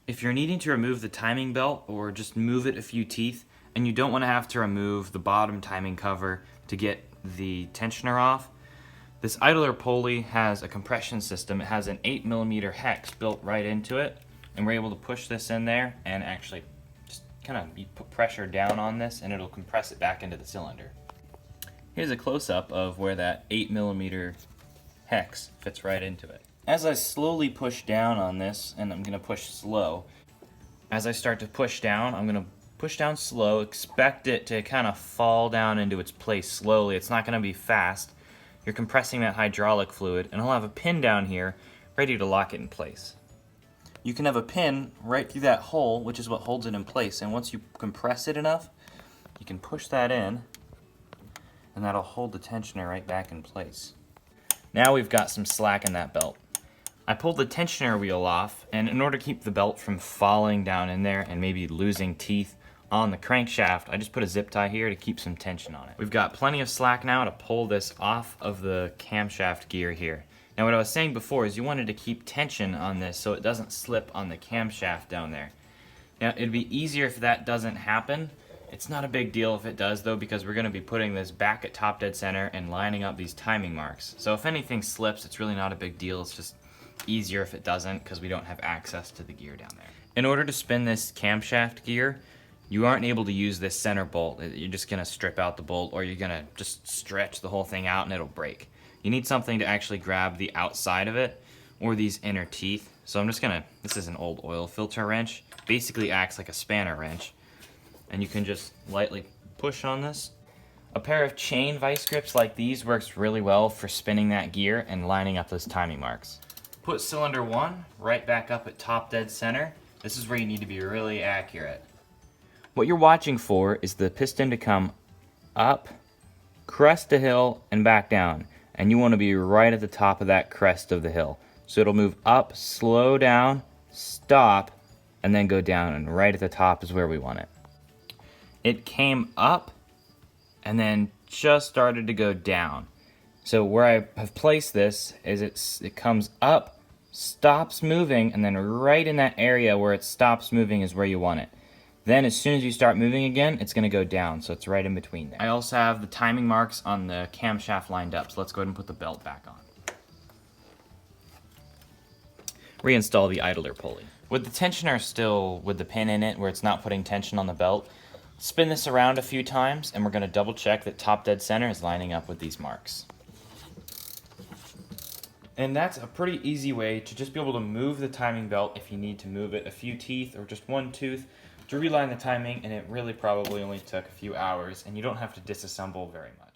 If you're needing to remove the timing belt or just move it a few teeth and you don't want to have to remove the bottom timing cover to get the tensioner off, this idler pulley has a compression system. It has an 8mm hex built right into it, and we're able to push this in there and actually just kind of put pressure down on this and it'll compress it back into the cylinder. Here's a close-up of where that 8mm hex fits right into it. As I slowly push down on this, and I'm going to push slow, as I start to push down, I'm going to push down slow, expect it to kind of fall down into its place slowly. It's not going to be fast. You're compressing that hydraulic fluid, and I'll have a pin down here ready to lock it in place. You can have a pin right through that hole, which is what holds it in place, and once you compress it enough, you can push that in, and that'll hold the tensioner right back in place. Now we've got some slack in that belt. I pulled the tensioner wheel off, and in order to keep the belt from falling down in there and maybe losing teeth on the crankshaft, I just put a zip tie here to keep some tension on it. We've got plenty of slack now to pull this off of the camshaft gear here. Now what I was saying before is you wanted to keep tension on this so it doesn't slip on the camshaft down there. Now it'd be easier if that doesn't happen. It's not a big deal if it does though, because we're going to be putting this back at top dead center and lining up these timing marks. So if anything slips, it's really not a big deal. It's just easier if it doesn't because we don't have access to the gear down there. In order to spin this camshaft gear, you aren't able to use this center bolt. You're just going to strip out the bolt, or you're going to just stretch the whole thing out and it'll break. You need something to actually grab the outside of it or these inner teeth. So I'm just going to, this is an old oil filter wrench. Basically acts like a spanner wrench. And you can just lightly push on this. A pair of chain vice grips like these works really well for spinning that gear and lining up those timing marks. Put cylinder 1 right back up at top dead center. This is where you need to be really accurate. What you're watching for is the piston to come up, crest a hill, and back down. And you want to be right at the top of that crest of the hill. So it'll move up, slow down, stop, and then go down, and right at the top is where we want it. It came up and then just started to go down. So where I have placed this is it comes up, stops moving, and then right in that area where it stops moving is where you want it. Then as soon as you start moving again, it's going to go down, so it's right in between there. I also have the timing marks on the camshaft lined up, so let's go ahead and put the belt back on. Reinstall the idler pulley. With the tensioner still with the pin in it where it's not putting tension on the belt, spin this around a few times and we're going to double check that top dead center is lining up with these marks. And that's a pretty easy way to just be able to move the timing belt if you need to move it a few teeth or just one tooth to realign the timing, and it really probably only took a few hours and you don't have to disassemble very much.